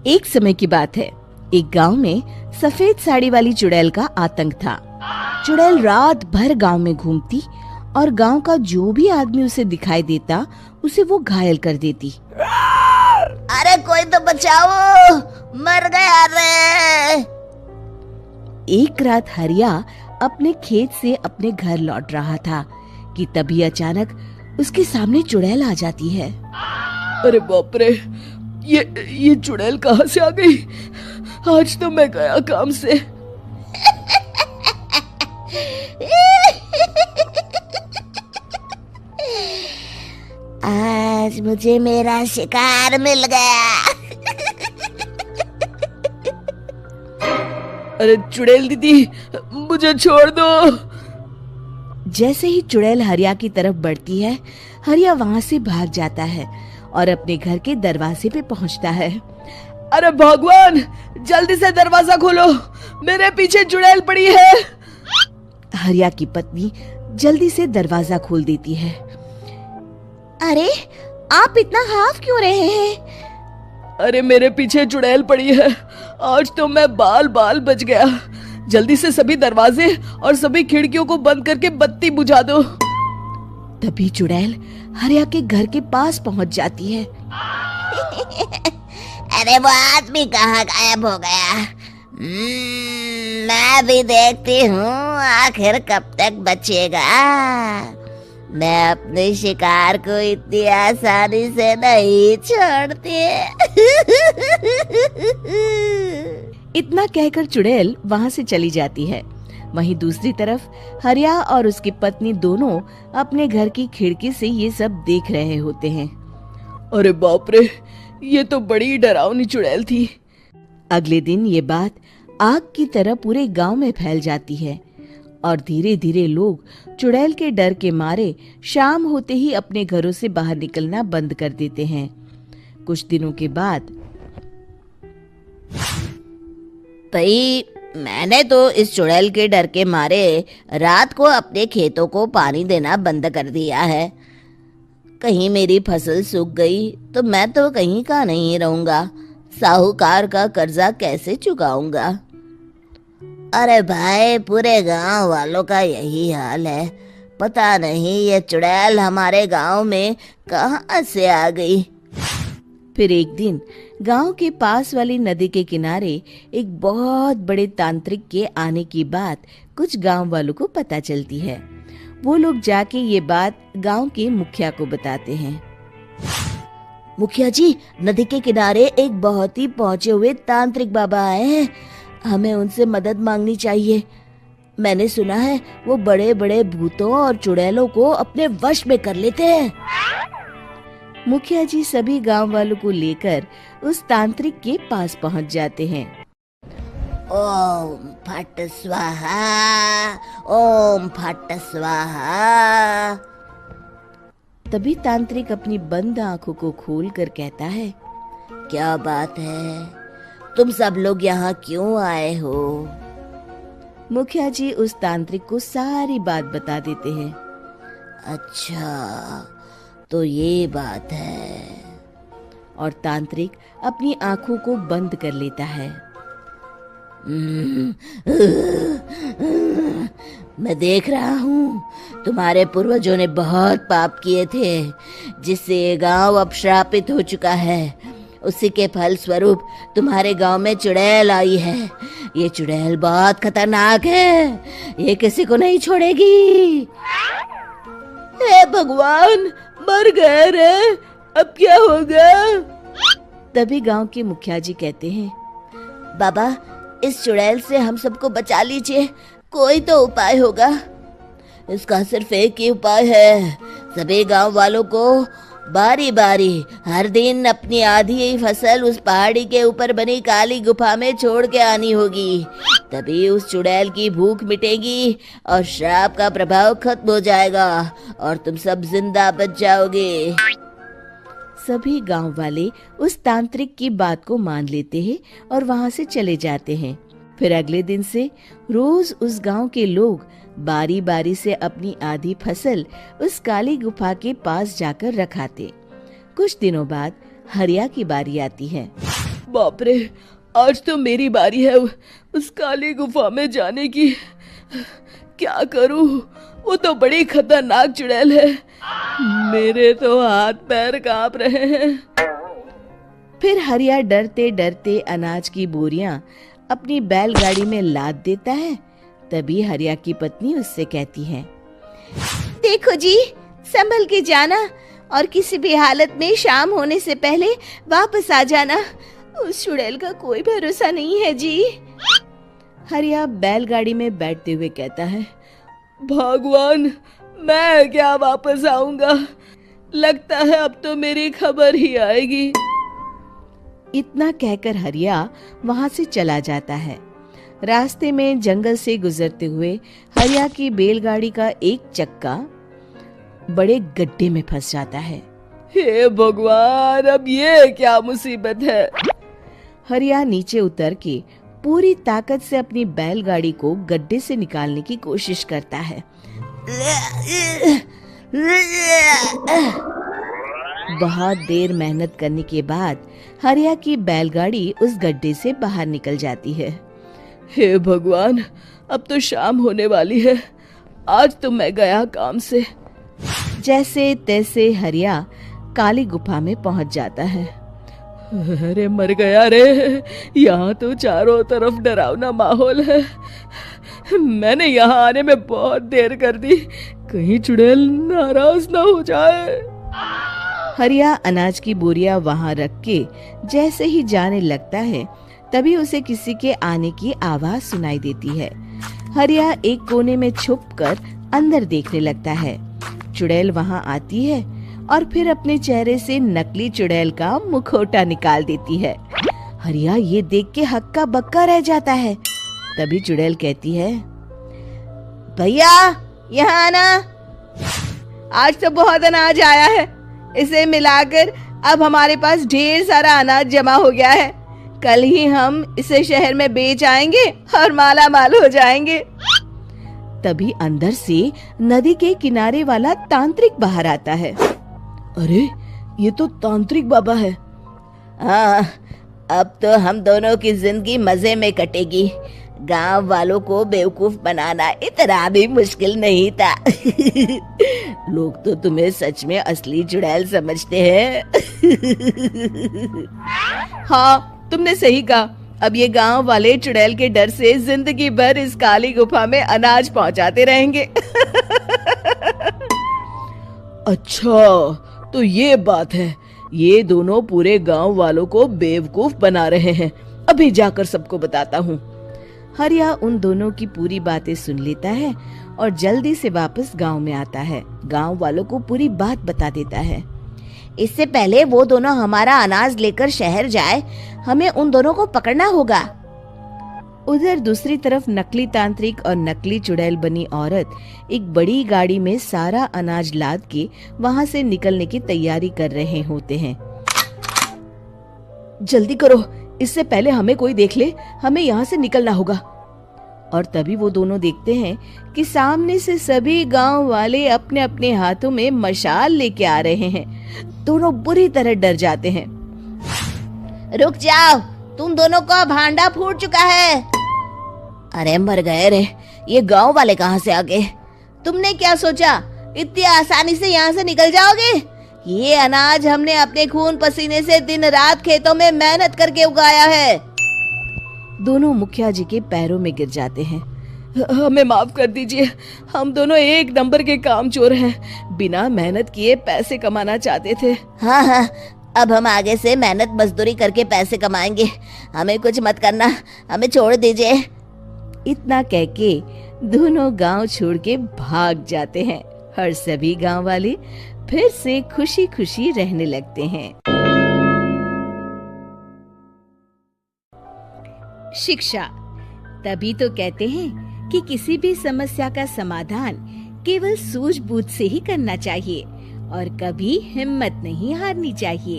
एक समय की बात है। एक गांव में सफेद साड़ी वाली चुड़ैल का आतंक था। चुड़ैल रात भर गांव में घूमती और गांव का जो भी आदमी उसे दिखाई देता उसे वो घायल कर देती। अरे कोई तो बचाओ, मर गया रे। एक रात हरिया अपने खेत से अपने घर लौट रहा था कि तभी अचानक उसके सामने चुड़ैल आ जाती है। अरे बाप रे, ये चुड़ैल कहाँ से आ गई? आज तो मैं गया काम से। आज मुझे मेरा शिकार मिल गया। अरे चुड़ैल दीदी, मुझे छोड़ दो। जैसे ही चुड़ैल हरिया की तरफ बढ़ती है, हरिया वहाँ से भाग जाता है और अपने घर के दरवाजे पे पहुँचता है। अरे भगवान, जल्दी से दरवाजा खोलो, मेरे पीछे चुड़ैल पड़ी है। हरिया की पत्नी जल्दी से दरवाजा खोल देती है। अरे आप इतना हाफ क्यों रहे हैं? अरे मेरे पीछे चुड़ैल पड़ी है, आज तो मैं बाल बाल बच गया। जल्दी से सभी दरवाजे और सभी खिड़कियों को बंद करके बत्ती बुझा दो। तभी चुड़ैल हरिया के घर के पास पहुंच जाती है। अरे वो आदमी कहाँ गायब हो गया? मैं भी देखती हूँ आखिर कब तक बचेगा। मैं अपने शिकार को इतनी आसानी से नहीं छोड़ती। इतना कहकर चुड़ैल वहाँ से चली जाती है। वहीं दूसरी तरफ हरिया और उसकी पत्नी दोनों अपने घर की खिड़की से ये सब देख रहे होते हैं। अरे बाप रे, ये तो बड़ी डरावनी चुड़ैल थी। अगले दिन ये बात आग की तरह पूरे गांव में फैल जाती है और धीरे धीरे लोग चुड़ैल के डर के मारे शाम होते ही अपने घरों से बाहर निकलना बंद कर देते हैं। कुछ दिनों के बाद भाई, मैंने तो इस चुड़ैल के डर के मारे रात को अपने खेतों को पानी देना बंद कर दिया है। कहीं मेरी फसल सूख गई तो मैं तो कहीं का नहीं रहूंगा। साहूकार का कर्जा कैसे चुकाऊंगा? अरे भाई, पूरे गांव वालों का यही हाल है। पता नहीं ये चुड़ैल हमारे गांव में कहां से आ गई। फिर एक दिन गांव के पास वाली नदी के किनारे एक बहुत बड़े तांत्रिक के आने की बात कुछ गांव वालों को पता चलती है। वो लोग जाके ये बात गांव के मुखिया को बताते हैं। मुखिया जी, नदी के किनारे एक बहुत ही पहुंचे हुए तांत्रिक बाबा आए हैं। हमें उनसे मदद मांगनी चाहिए। मैंने सुना है वो बड़े बड़े भूतों और चुड़ैलों को अपने वश में कर लेते हैं। मुखिया जी सभी गांव वालों को लेकर उस तांत्रिक के पास पहुंच जाते हैं। ओम फट स्वाहा, ओम फट स्वाहा। तभी तांत्रिक अपनी बंद आंखों को खोलकर कहता है, क्या बात है? तुम सब लोग यहाँ क्यों आए हो? मुखिया जी उस तांत्रिक को सारी बात बता देते हैं। अच्छा, तो ये बात है। और तांत्रिक अपनी आंखों को बंद कर लेता है। मैं देख रहा हूँ तुम्हारे पूर्वजों ने बहुत पाप किए थे, जिससे ये गांव अब श्रापित हो चुका है। उसी के फल स्वरूप तुम्हारे गांव में चुड़ैल आई है। ये चुड़ैल बहुत खतरनाक है, ये किसी को नहीं छोड़ेगी। हे भगवान, मर गए रे, अब क्या होगा? तभी गांव के मुखिया जी कहते हैं, बाबा, इस चुड़ैल से हम सबको बचा लीजिए। कोई तो उपाय होगा। इसका सिर्फ एक ही उपाय है। सभी गांव वालों को बारी बारी हर दिन अपनी आधी फसल उस पहाड़ी के ऊपर बनी काली गुफा में छोड़ के आनी होगी। तभी उस चुड़ैल की भूख मिटेगी और श्राप का प्रभाव खत्म हो जाएगा और तुम सब जिंदा बच जाओगे। सभी गांव वाले उस तांत्रिक की बात को मान लेते हैं और वहां से चले जाते हैं। फिर अगले दिन से रोज उस गांव के लोग बारी बारी से अपनी आधी फसल उस काली गुफा के पास जाकर रखाते। कुछ दिनों बाद हरिया की बारी आती है। बाप रे, आज तो मेरी बारी है उस काली गुफा में जाने की। क्या करूं, वो तो बड़ी खतरनाक चुड़ैल है। मेरे तो हाथ पैर कांप रहे हैं। फिर हरिया डरते डरते अनाज की बोरियां अपनी बैलगाड़ी में लाद देता है। तभी हरिया की पत्नी उससे कहती है, देखो जी, संभल के जाना और किसी भी हालत में शाम होने से पहले वापस आ जाना। उस चुड़ैल का कोई भरोसा नहीं है जी। हरिया बैलगाड़ी में बैठते हुए कहता है, भगवान, मैं क्या वापस आऊंगा? लगता है अब तो मेरी खबर ही आएगी। इतना कहकर हरिया वहां से चला जाता है। रास्ते में जंगल से गुजरते हुए हरिया की बैलगाड़ी का एक चक्का बड़े गड्ढे में फंस जाता है। हे भगवान, अब ये क्या मुसीबत है? हरिया नीचे उतर के पूरी ताकत से अपनी बैलगाड़ी को गड्ढे से निकालने की कोशिश करता है। बहुत देर मेहनत करने के बाद हरिया की बैलगाड़ी उस गड्ढे से बाहर निकल जाती है। हे भगवान, अब तो शाम होने वाली है। आज तो मैं गया काम से। जैसे तैसे हरिया काली गुफा में पहुंच जाता है। अरे मर गया रे, यहाँ तो चारों तरफ डरावना माहौल है। मैंने यहाँ आने में बहुत देर कर दी, कहीं चुड़ैल नाराज ना हो जाए। हरिया अनाज की बोरिया वहां रख के जैसे ही जाने लगता है, तभी उसे किसी के आने की आवाज सुनाई देती है। हरिया एक कोने में छुपकर अंदर देखने लगता है। चुड़ैल वहां आती है और फिर अपने चेहरे से नकली चुड़ैल का मुखौटा निकाल देती है। हरिया ये देख के हक्का बक्का रह जाता है। तभी चुड़ैल कहती है, भैया यहाँ आना, आज तो बहुत अनाज आया है। इसे मिलाकर अब हमारे पास ढेर सारा अनाज जमा हो गया है। कल ही हम इसे शहर में बेच आएंगे और माला माल हो जाएंगे। तभी अंदर से नदी के किनारे वाला तांत्रिक बाहर आता है। अरे, ये तो तांत्रिक बाबा है। हाँ, अब तो हम दोनों की जिंदगी मजे में कटेगी। गांव वालों को बेवकूफ बनाना इतना भी मुश्किल नहीं था। लोग तो तुम्हें सच में असली चुड़ैल समझते हैं। हाँ, तुमने सही कहा। अब ये गांव वाले चुड़ैल के डर से जिंदगी भर इस काली गुफा में अनाज पहुंचाते रहेंगे। अच्छा, तो ये बात है। ये दोनों पूरे गांव वालों को बेवकूफ बना रहे हैं। अभी जाकर सबको बताता हूँ। हरिया उन दोनों की पूरी बातें सुन लेता है और जल्दी से वापस गांव में आता है। गांव वालों को पूरी बात बता देता है। इससे पहले वो दोनों हमारा अनाज लेकर शहर जाए, हमें उन दोनों को पकड़ना होगा। उधर दूसरी तरफ नकली तांत्रिक और नकली चुड़ैल बनी औरत एक बड़ी गाड़ी में सारा अनाज लाद के वहां से निकलने की तैयारी कर रहे होते हैं। जल्दी करो, इससे पहले हमें कोई देख ले। हमें यहाँ से निकलना होगा। और तभी वो दोनों देखते हैं कि सामने से सभी गांव वाले अपने अपने हाथों में मशाल लेके आ रहे हैं। दोनों बुरी तरह डर जाते हैं। रुक जाओ, तुम दोनों का भांडा फूट चुका है। अरे मर गए रे, ये गांव वाले कहाँ से आ गए? तुमने क्या सोचा इतनी आसानी से यहाँ से निकल जाओगे? ये अनाज हमने अपने खून पसीने से दिन रात खेतों में मेहनत करके उगाया है। दोनों मुखिया जी के पैरों में गिर जाते हैं। हमें माफ कर दीजिए, हम दोनों एक नंबर के कामचोर हैं। बिना मेहनत किए पैसे कमाना चाहते थे। हाँ हाँ, अब हम आगे से मेहनत मजदूरी करके पैसे कमाएंगे। हमें कुछ मत करना, हमें छोड़ दीजिए। इतना कह के दोनों गांव छोड़ के भाग जाते हैं और सभी गांव वाले फिर से खुशी खुशी रहने लगते हैं। शिक्षा, तभी तो कहते हैं कि किसी भी समस्या का समाधान केवल सूझबूझ से ही करना चाहिए और कभी हिम्मत नहीं हारनी चाहिए।